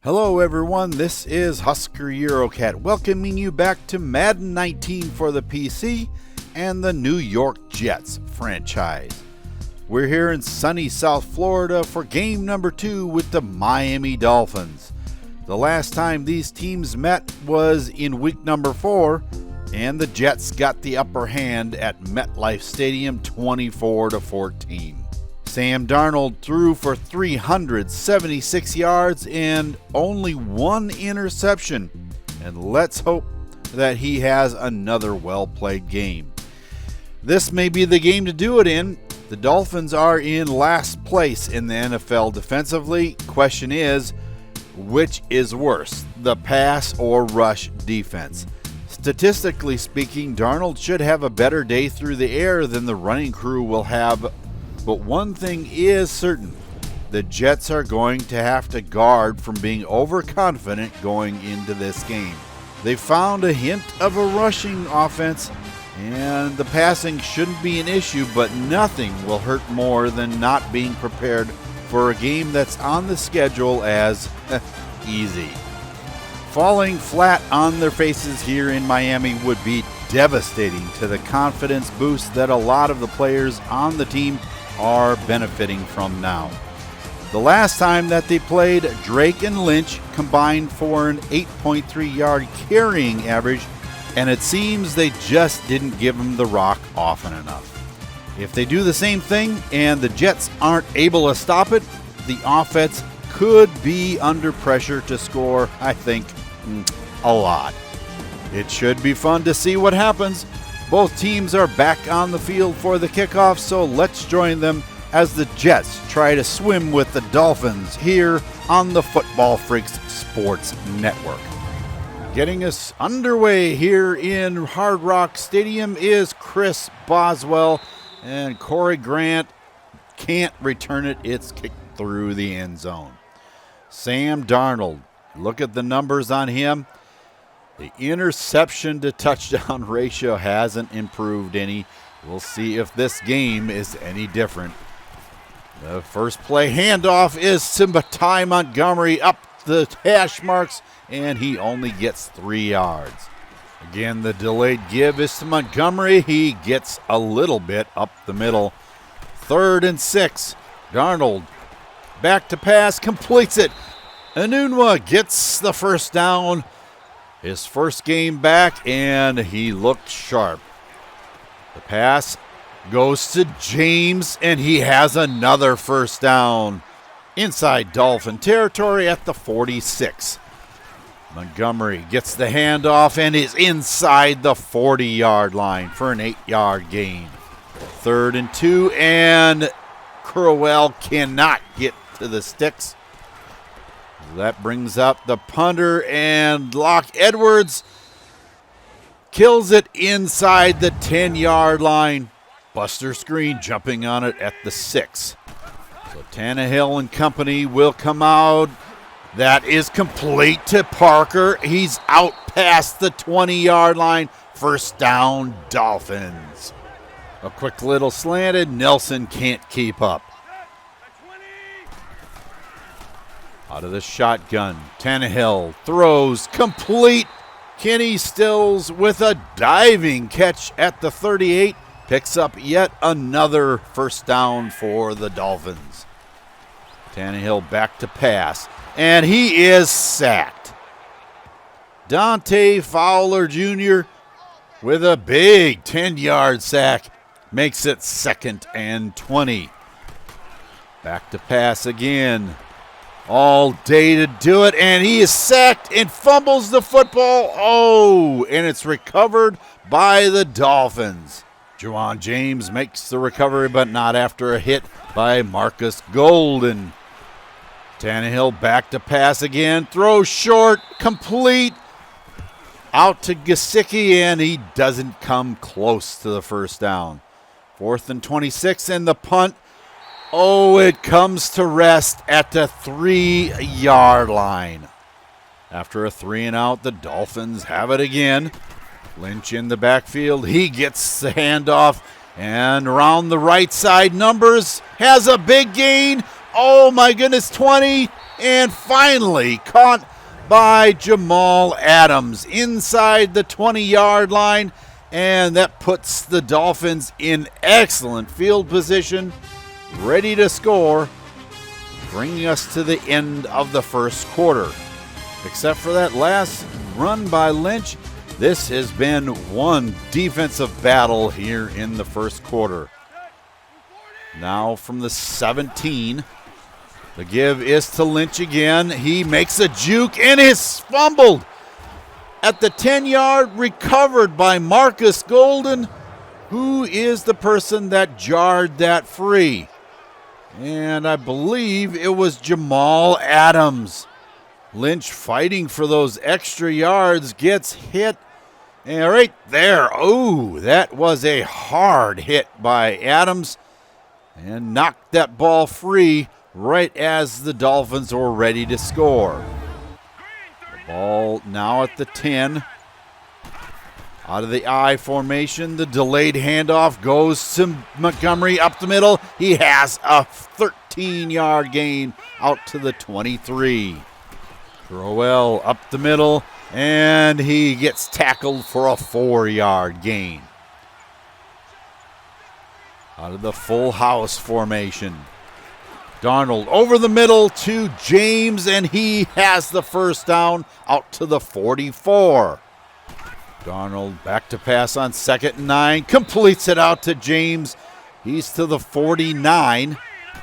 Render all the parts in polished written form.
Hello everyone, this is Husker Eurocat welcoming you back to Madden 19 for the PC and the New York Jets franchise. We're here in sunny South Florida for game number 2 with the Miami Dolphins. The last time these teams met was in week number 4, and the Jets got the upper hand at MetLife Stadium 24-14. Sam Darnold threw for 376 yards and only one interception, and let's hope that he has another well-played game. This may be the game to do it in. The Dolphins are in last place in the NFL defensively. Question is, which is worse, the pass or rush defense? Statistically speaking, Darnold should have a better day through the air than the running crew will have. But one thing is certain, the Jets are going to have to guard from being overconfident going into this game. They found a hint of a rushing offense, and the passing shouldn't be an issue, but nothing will hurt more than not being prepared for a game that's on the schedule as easy. Falling flat on their faces here in Miami would be devastating to the confidence boost that a lot of the players on the team are benefiting from now. The last time that they played, Drake and Lynch combined for an 8.3 yard carrying average, and it seems they just didn't give him the rock often enough. If they do the same thing and the Jets aren't able to stop it, the offense could be under pressure to score, I think, a lot. It should be fun to see what happens. Both teams are back on the field for the kickoff, so let's join them as the Jets try to swim with the Dolphins here on the Football Freaks Sports Network. Getting us underway here in Hard Rock Stadium is Chris Boswell, and Corey Grant can't return it. It's kicked through the end zone. Sam Darnold, look at the numbers on him. The interception to touchdown ratio hasn't improved any. We'll see if this game is any different. The first play handoff is to Ty Montgomery up the hash marks, and he only gets 3 yards. Again, the delayed give is to Montgomery. He gets a little bit up the middle. 3rd and 6. Darnold back to pass, completes it. Enunwa gets the first down. His first game back, and he looked sharp. The pass goes to James, and he has another first down inside Dolphin territory at the 46. Montgomery gets the handoff and is inside the 40-yard line for an 8-yard gain. 3rd and 2, and Crowell cannot get to the sticks. That brings up the punter, and Locke Edwards kills it inside the 10-yard line. Buster Screen jumping on it at the 6. So Tannehill and company will come out. That is complete to Parker. He's out past the 20-yard line. First down, Dolphins. A quick little slanted. Nelson can't keep up. Out of the shotgun, Tannehill throws complete. Kenny Stills with a diving catch at the 38. Picks up yet another first down for the Dolphins. Tannehill back to pass, and he is sacked. Dante Fowler Jr. with a big 10-yard sack makes it 2nd and 20. Back to pass again. All day to do it, and he is sacked and fumbles the football. Oh, and it's recovered by the Dolphins. Juwan James makes the recovery, but not after a hit by Marcus Golden. Tannehill back to pass again, throws short, complete. Out to Gesicki, and he doesn't come close to the first down. 4th and 26, and the punt. Oh, it comes to rest at the 3-yard line. After a 3-and-out, the Dolphins have it again. Lynch in the backfield. He gets the handoff, and around the right side, Numbers has a big gain. Oh, my goodness, 20, and finally caught by Jamal Adams inside the 20-yard line, and that puts the Dolphins in excellent field position, ready to score, bringing us to the end of the first quarter. Except for that last run by Lynch, this has been one defensive battle here in the first quarter. Now from the 17, the give is to Lynch again. He makes a juke and is fumbled at the 10-yard, recovered by Marcus Golden, who is the person that jarred that free. And I believe it was Jamal Adams. Lynch fighting for those extra yards, gets hit. And right there, oh, that was a hard hit by Adams and knocked that ball free right as the Dolphins were ready to score. The ball now at the 10. Out of the I formation, the delayed handoff goes to Montgomery up the middle. He has a 13-yard gain out to the 23. Crowell up the middle, and he gets tackled for a 4-yard gain. Out of the full house formation, Darnold over the middle to James, and he has the first down out to the 44. Darnold back to pass on 2nd and 9, completes it out to James. He's to the 49,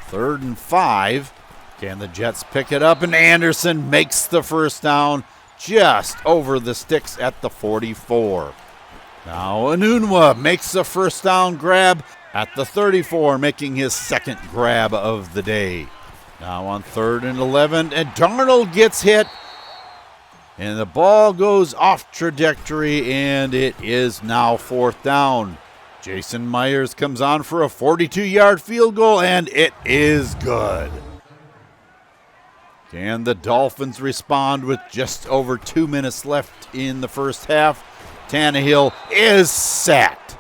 3rd and 5. Can the Jets pick it up? And Anderson makes the first down just over the sticks at the 44. Now Enunwa makes the first down grab at the 34, making his second grab of the day. Now on 3rd and 11, and Darnold gets hit, and the ball goes off trajectory, and it is now 4th down. Jason Myers comes on for a 42-yard field goal, and it is good. Can the Dolphins respond with just over 2 minutes left in the first half? Tannehill is sacked.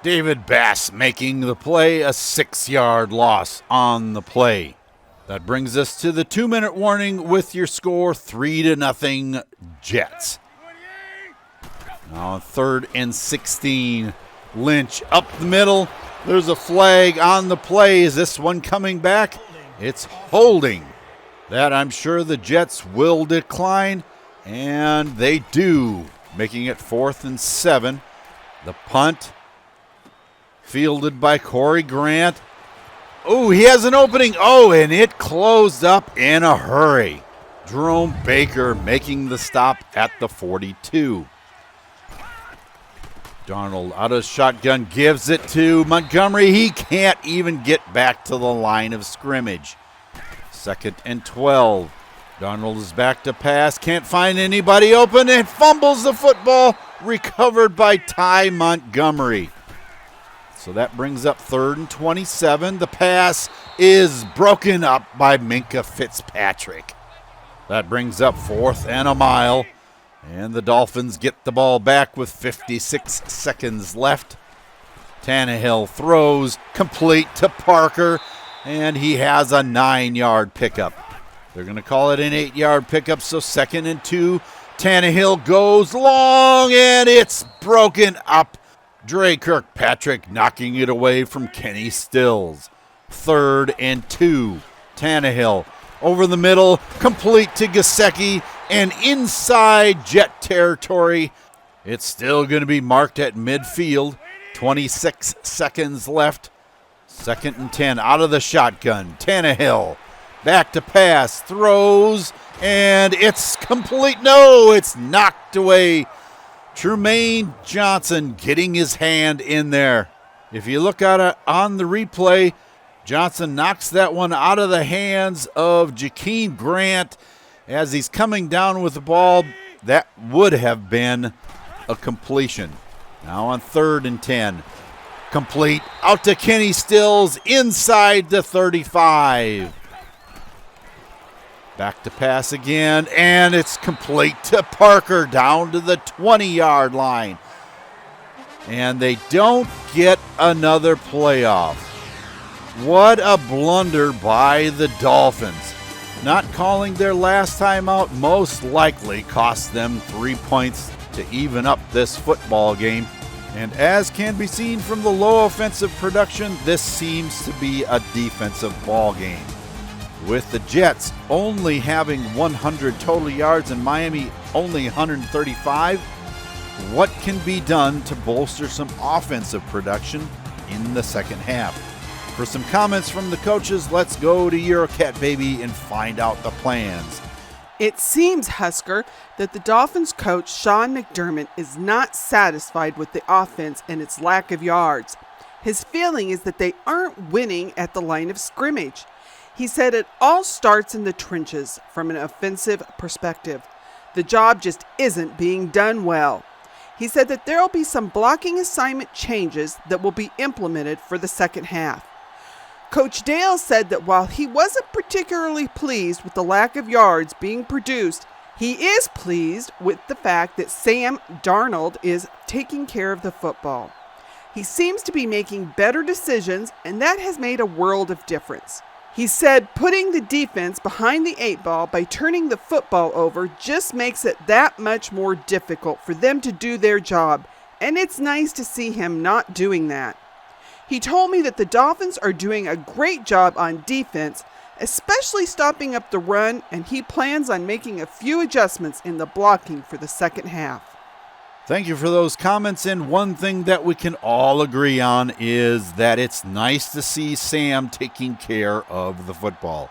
David Bass making the play, a 6-yard loss on the play. That brings us to the 2-minute warning with your score 3-0 Jets. Now on 3rd and 16, Lynch up the middle. There's a flag on the play. Is this one coming back? It's holding. That I'm sure the Jets will decline, and they do, making it 4th and 7. The punt fielded by Corey Grant. Oh, he has an opening. Oh, and it closed up in a hurry. Jerome Baker making the stop at the 42. Darnold out of shotgun, gives it to Montgomery. He can't even get back to the line of scrimmage. 2nd and 12. Darnold is back to pass. Can't find anybody open and fumbles the football. Recovered by Ty Montgomery. So that brings up 3rd and 27. The pass is broken up by Minkah Fitzpatrick. That brings up 4th and a mile. And the Dolphins get the ball back with 56 seconds left. Tannehill throws complete to Parker, and he has a 9-yard pickup. They're going to call it an 8-yard pickup, so 2nd and 2. Tannehill goes long, and it's broken up. Dre Kirkpatrick knocking it away from Kenny Stills. 3rd and 2. Tannehill over the middle, complete to Gesicki, and inside Jet territory. It's still going to be marked at midfield. 26 seconds left. 2nd and 10 out of the shotgun. Tannehill back to pass, throws, and it's complete. No, it's knocked away. Trumaine Johnson getting his hand in there. If you look at it on the replay, Johnson knocks that one out of the hands of Jakeem Grant as he's coming down with the ball. That would have been a completion. Now on 3rd and 10. Complete out to Kenny Stills inside the 35. Back to pass again, and it's complete to Parker down to the 20-yard line. And they don't get another playoff. What a blunder by the Dolphins. Not calling their last timeout most likely cost them 3 points to even up this football game. And as can be seen from the low offensive production, this seems to be a defensive ball game. With the Jets only having 100 total yards and Miami only 135, what can be done to bolster some offensive production in the second half? For some comments from the coaches, let's go to Eurocat Baby and find out the plans. It seems, Husker, that the Dolphins coach Sean McDermott is not satisfied with the offense and its lack of yards. His feeling is that they aren't winning at the line of scrimmage. He said it all starts in the trenches from an offensive perspective. The job just isn't being done well. He said that there will be some blocking assignment changes that will be implemented for the second half. Coach Dale said that while he wasn't particularly pleased with the lack of yards being produced, he is pleased with the fact that Sam Darnold is taking care of the football. He seems to be making better decisions, and that has made a world of difference. He said putting the defense behind the 8 ball by turning the football over just makes it that much more difficult for them to do their job, and it's nice to see him not doing that. He told me that the Dolphins are doing a great job on defense, especially stopping up the run, and he plans on making a few adjustments in the blocking for the second half. Thank you for those comments, and one thing that we can all agree on is that it's nice to see Sam taking care of the football.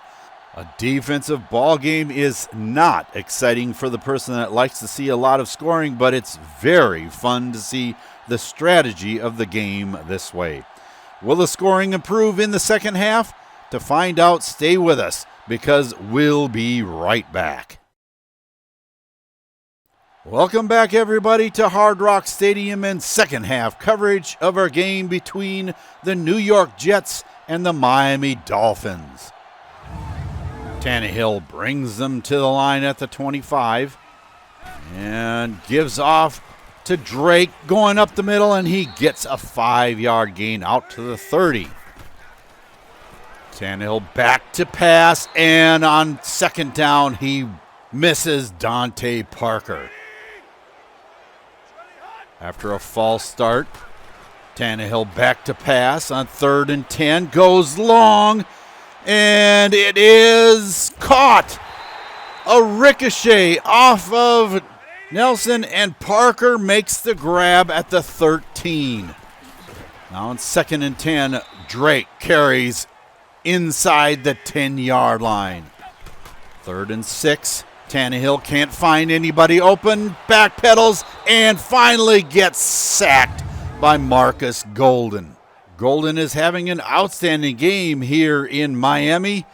A defensive ball game is not exciting for the person that likes to see a lot of scoring, but it's very fun to see the strategy of the game this way. Will the scoring improve in the second half? To find out, stay with us, because we'll be right back. Welcome back, everybody, to Hard Rock Stadium and second half coverage of our game between the New York Jets and the Miami Dolphins. Tannehill brings them to the line at the 25 and gives off to Drake going up the middle, and he gets a 5-yard gain out to the 30. Tannehill back to pass, and on second down, he misses Dante Parker. After a false start, Tannehill back to pass on 3rd and 10, goes long, and it is caught. A ricochet off of Nelson, and Parker makes the grab at the 13. Now on 2nd and 10, Drake carries inside the 10-yard line. 3rd and 6, Tannehill can't find anybody open, backpedals, and finally gets sacked by Marcus Golden. Golden is having an outstanding game here in Miami,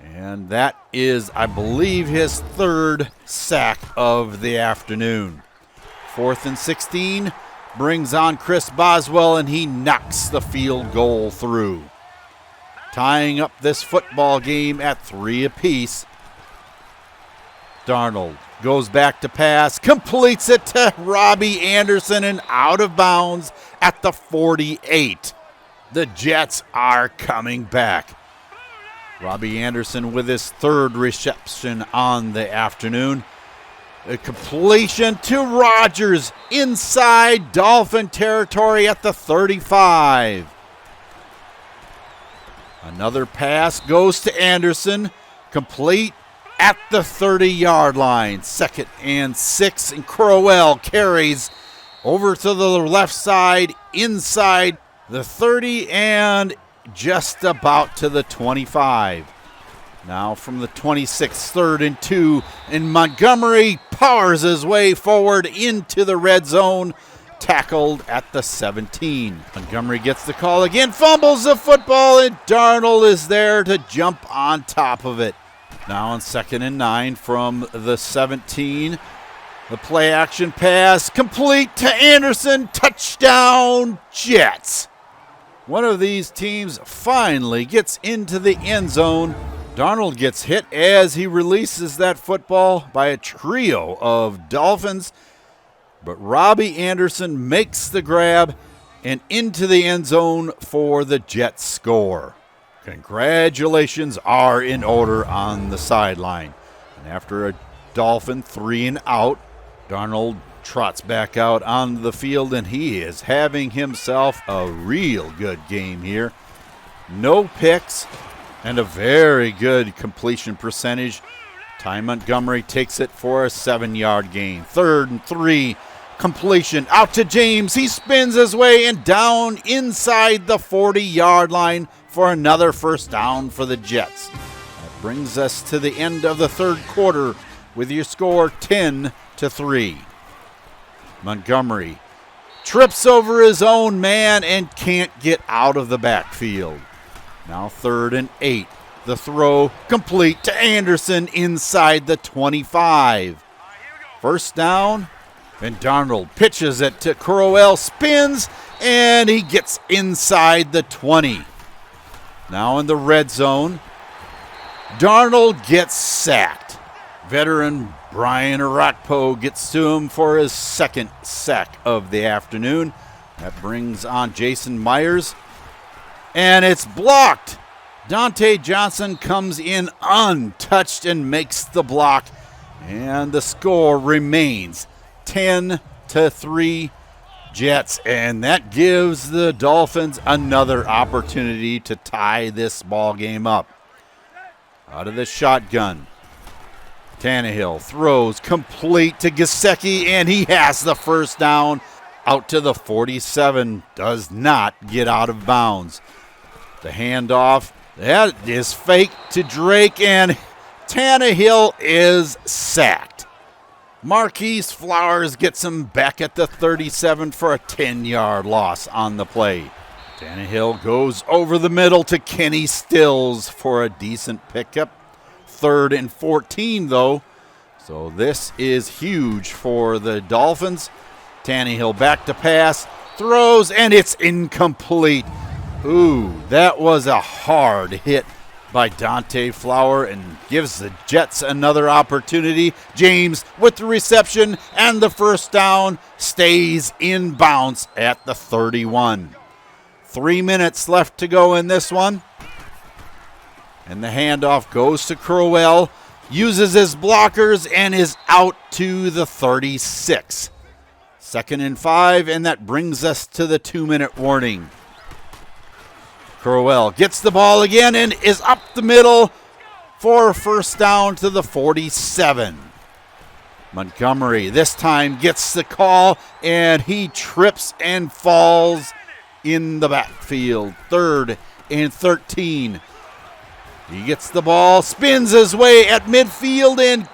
and that is, I believe, his 3rd sack of the afternoon. 4th and 16 brings on Chris Boswell, and he knocks the field goal through, tying up this football game at 3 apiece. Darnold goes back to pass, completes it to Robbie Anderson, and out of bounds at the 48. The Jets are coming back. Robbie Anderson with his 3rd reception on the afternoon. A completion to Rodgers inside Dolphin territory at the 35. Another pass goes to Anderson, complete at the 30-yard line. 2nd and 6, and Crowell carries over to the left side, inside the 30, and just about to the 25. Now from the 26, 3rd and 2, and Montgomery powers his way forward into the red zone, tackled at the 17. Montgomery gets the call again, fumbles the football, and Darnold is there to jump on top of it. Now on 2nd and 9 from the 17. The play action pass complete to Anderson. Touchdown, Jets. One of these teams finally gets into the end zone. Darnold gets hit as he releases that football by a trio of Dolphins. But Robbie Anderson makes the grab and into the end zone for the Jets score. congratulations are in order on the sideline. And after a Dolphin 3 and out, Darnold trots back out on the field, and he is having himself a real good game here. No picks and a very good completion percentage. Ty Montgomery takes it for a 7-yard gain. 3rd and 3, completion out to James. He spins his way and down inside the 40-yard line for another first down for the Jets. That brings us to the end of the third quarter with your score 10-3. Montgomery trips over his own man and can't get out of the backfield. Now 3rd and 8. The throw complete to Anderson inside the 25. First down, and Darnold pitches it to Crowell, spins, and he gets inside the 20. Now in the red zone, Darnold gets sacked. Veteran Brian Arakpo gets to him for his second sack of the afternoon. That brings on Jason Myers, and it's blocked. Dante Johnson comes in untouched and makes the block, and the score remains 10-3 Jets, and that gives the Dolphins another opportunity to tie this ball game up. Out of the shotgun, Tannehill throws complete to Gesicki, and he has the first down out to the 47. Does not get out of bounds. The handoff, that is fake to Drake, and Tannehill is sacked. Marquise Flowers gets him back at the 37 for a 10-yard loss on the play. Tannehill goes over the middle to Kenny Stills for a decent pickup. 3rd and 14, though, so this is huge for the Dolphins. Tannehill back to pass, throws, and it's incomplete. Ooh, that was a hard hit by Dante Flower and gives the Jets another opportunity. James with the reception, and the first down stays in bounds at the 31. 3 minutes left to go in this one. And the handoff goes to Crowell, uses his blockers, and is out to the 36. 2nd and 5, and that brings us to the 2-minute warning. Crowell gets the ball again and is up the middle for a first down to the 47. Montgomery this time gets the call, and he trips and falls in the backfield. 3rd and 13. He gets the ball, spins his way at midfield, and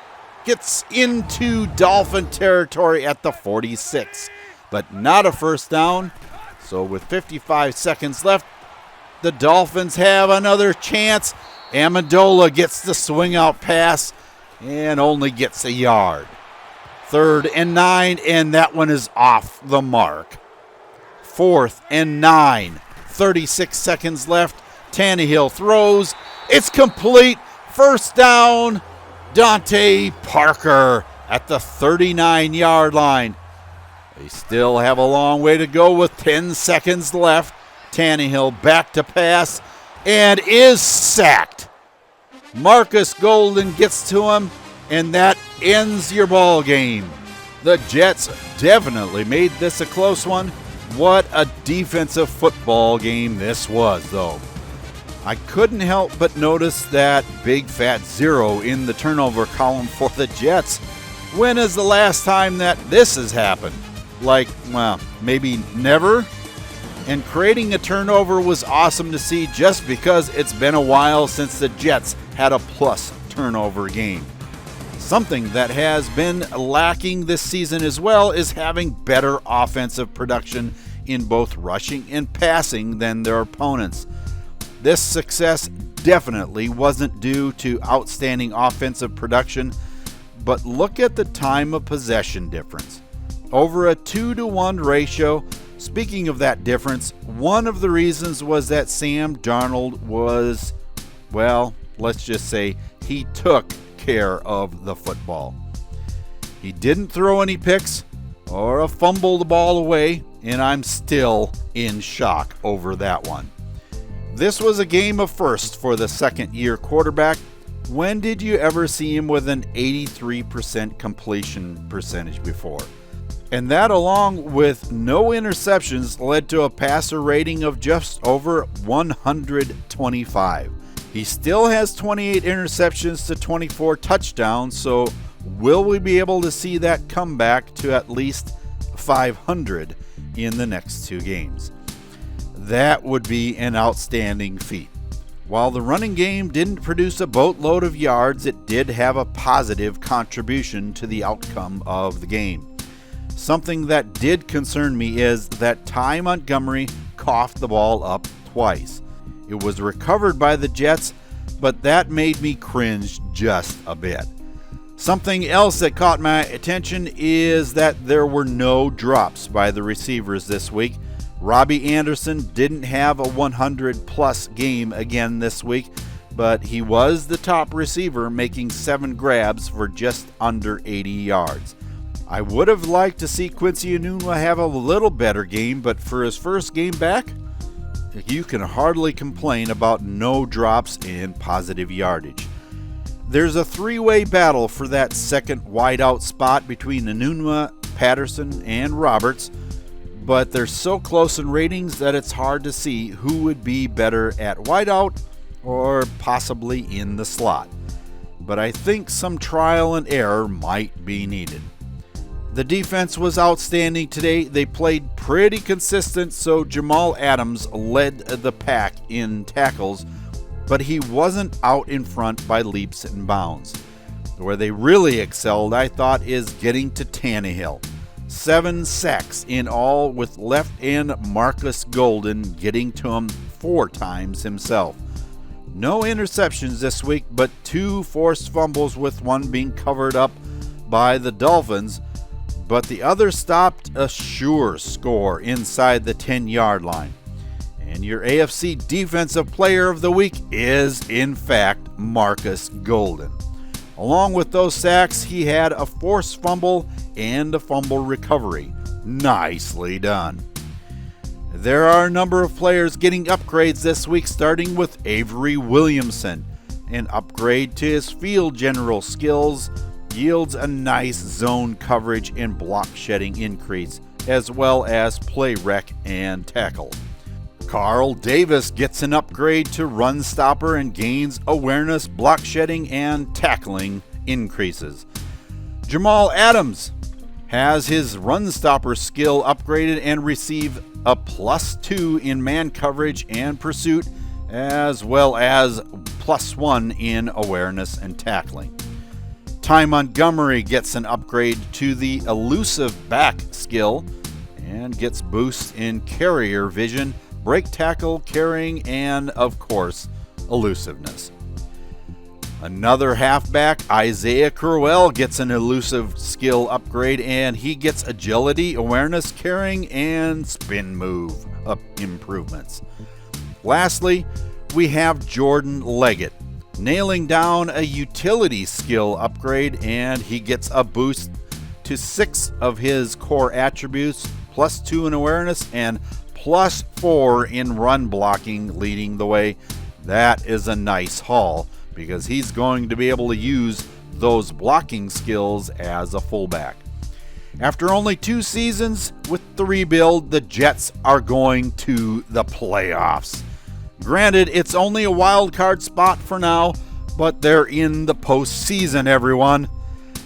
gets into Dolphin territory at the 46. But not a first down. So with 55 seconds left, the Dolphins have another chance. Amendola gets the swing out pass and only gets a yard. 3rd and 9, and that one is off the mark. 4th and 9, 36 seconds left. Tannehill throws. It's complete. First down, Dante Parker at the 39-yard line. They still have a long way to go with 10 seconds left. Tannehill back to pass and is sacked. Marcus Golden gets to him, and that ends your ball game. The Jets definitely made this a close one. What a defensive football game this was, though. I couldn't help but notice that big fat 0 in the turnover column for the Jets. When is the last time that this has happened? Like, well, maybe never? And creating a turnover was awesome to see just because it's been a while since the Jets had a plus turnover game. Something that has been lacking this season as well is having better offensive production in both rushing and passing than their opponents. This success definitely wasn't due to outstanding offensive production, but look at the time of possession difference. Over a 2-to-1 ratio. Speaking of that difference, one of the reasons was that Sam Darnold was, well, let's just say he took care of the football. He didn't throw any picks or fumble the ball away, and I'm still in shock over that one. This was a game of firsts for the second-year quarterback. When did you ever see him with an 83% completion percentage before? And that, along with no interceptions, led to a passer rating of just over 125. He still has 28 interceptions to 24 touchdowns, so will we be able to see that come back to at least 500 in the next 2 games? That would be an outstanding feat. While the running game didn't produce a boatload of yards, it did have a positive contribution to the outcome of the game. Something that did concern me is that Ty Montgomery coughed the ball up twice. It was recovered by the Jets, but that made me cringe just a bit. Something else that caught my attention is that there were no drops by the receivers this week. Robbie Anderson didn't have a 100-plus game again this week, but he was the top receiver, making 7 grabs for just under 80 yards. I would have liked to see Quincy Enunwa have a little better game, but for his first game back, you can hardly complain about no drops and positive yardage. There's a 3-way battle for that second wideout spot between Enunwa, Patterson, and Roberts, but they're so close in ratings that it's hard to see who would be better at wideout or possibly in the slot. But I think some trial and error might be needed. The defense was outstanding today. They played pretty consistent, so Jamal Adams led the pack in tackles, but he wasn't out in front by leaps and bounds. Where they really excelled, I thought, is getting to Tannehill. 7 sacks in all, with left end Marcus Golden getting to him 4 times himself. No interceptions this week, but 2 forced fumbles, with one being covered up by the Dolphins, but the other stopped a sure score inside the 10-yard line. And your AFC Defensive Player of the Week is, in fact, Marcus Golden. Along with those sacks, he had a forced fumble and a fumble recovery. Nicely done. There are a number of players getting upgrades this week, starting with Avery Williamson. An upgrade to his field general skills yields a nice zone coverage and block shedding increase, as well as play rec and tackle. Carl Davis gets an upgrade to run stopper and gains awareness, block shedding, and tackling increases. Jamal Adams has his run stopper skill upgraded and received a +2 in man coverage and pursuit, as well as +1 in awareness and tackling. Ty Montgomery gets an upgrade to the elusive back skill and gets boosts in carrier vision, break tackle, carrying, and, of course, elusiveness. Another halfback, Isaiah Crowell, gets an elusive skill upgrade, and he gets agility, awareness, carrying, and spin move improvements. Lastly, we have Jordan Leggett, nailing down a utility skill upgrade, and he gets a boost to 6 of his core attributes, +2 in awareness, and +4 in run blocking, leading the way. That is a nice haul, because he's going to be able to use those blocking skills as a fullback. After only 2 seasons with the rebuild, the Jets are going to the playoffs. Granted, it's only a wild card spot for now, but they're in the postseason, everyone.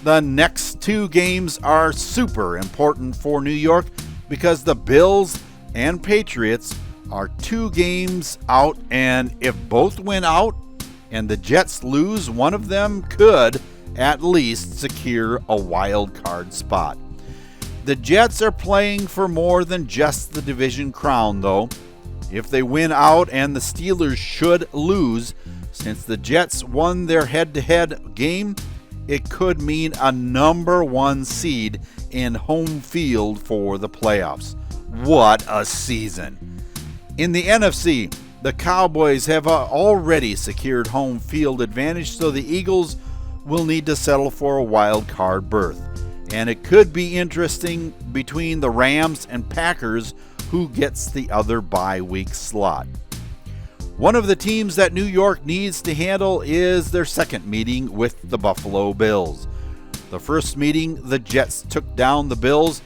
The next 2 games are super important for New York, because the Bills and Patriots are 2 games out, and if both win out and the Jets lose, one of them could at least secure a wild card spot. The Jets are playing for more than just the division crown, though. If they win out, and the Steelers should lose, since the Jets won their head-to-head game, it could mean a number 1 seed in home field for the playoffs. What a season! In the NFC, the Cowboys have already secured home field advantage, so the Eagles will need to settle for a wild card berth. And it could be interesting between the Rams and Packers who gets the other bye week slot. One of the teams that New York needs to handle is their second meeting with the Buffalo Bills. The first meeting, the Jets took down the Bills,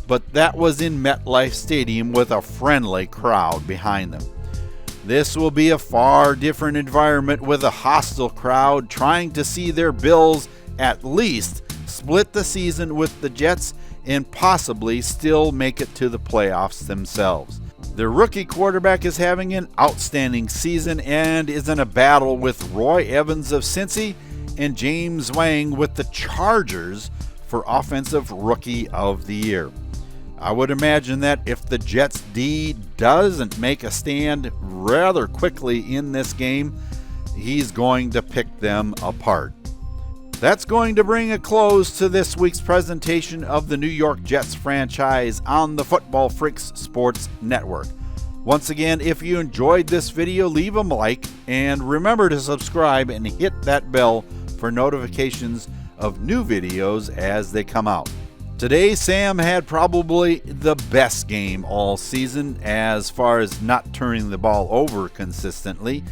but that was in MetLife Stadium with a friendly crowd behind them. This will be a far different environment with a hostile crowd trying to see their Bills at least split the season with the Jets and possibly still make it to the playoffs themselves. Their rookie quarterback is having an outstanding season and is in a battle with Roy Evans of Cincy and James Wang with the Chargers for Offensive Rookie of the Year. I would imagine that if the Jets D doesn't make a stand rather quickly in this game, he's going to pick them apart. That's going to bring a close to this week's presentation of the New York Jets franchise on the Football Freaks Sports Network. Once again, if you enjoyed this video, leave a like and remember to subscribe and hit that bell for notifications of new videos as they come out. Today, Sam had probably the best game all season as far as not turning the ball over consistently.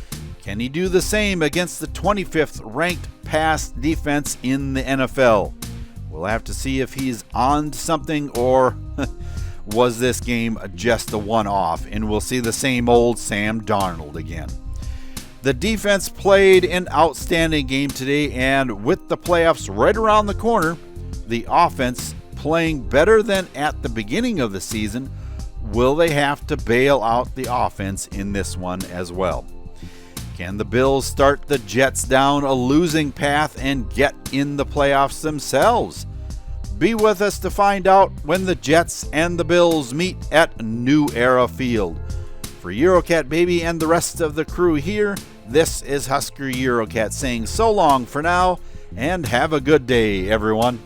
Can he do the same against the 25th ranked pass defense in the NFL? We'll have to see if he's on to something, or was this game just a one-off and we'll see the same old Sam Darnold again. The defense played an outstanding game today, and with the playoffs right around the corner, the offense playing better than at the beginning of the season, will they have to bail out the offense in this one as well? Can the Bills start the Jets down a losing path and get in the playoffs themselves? Be with us to find out when the Jets and the Bills meet at New Era Field. For Eurocat Baby and the rest of the crew here, this is Husker Eurocat saying so long for now, and have a good day, everyone.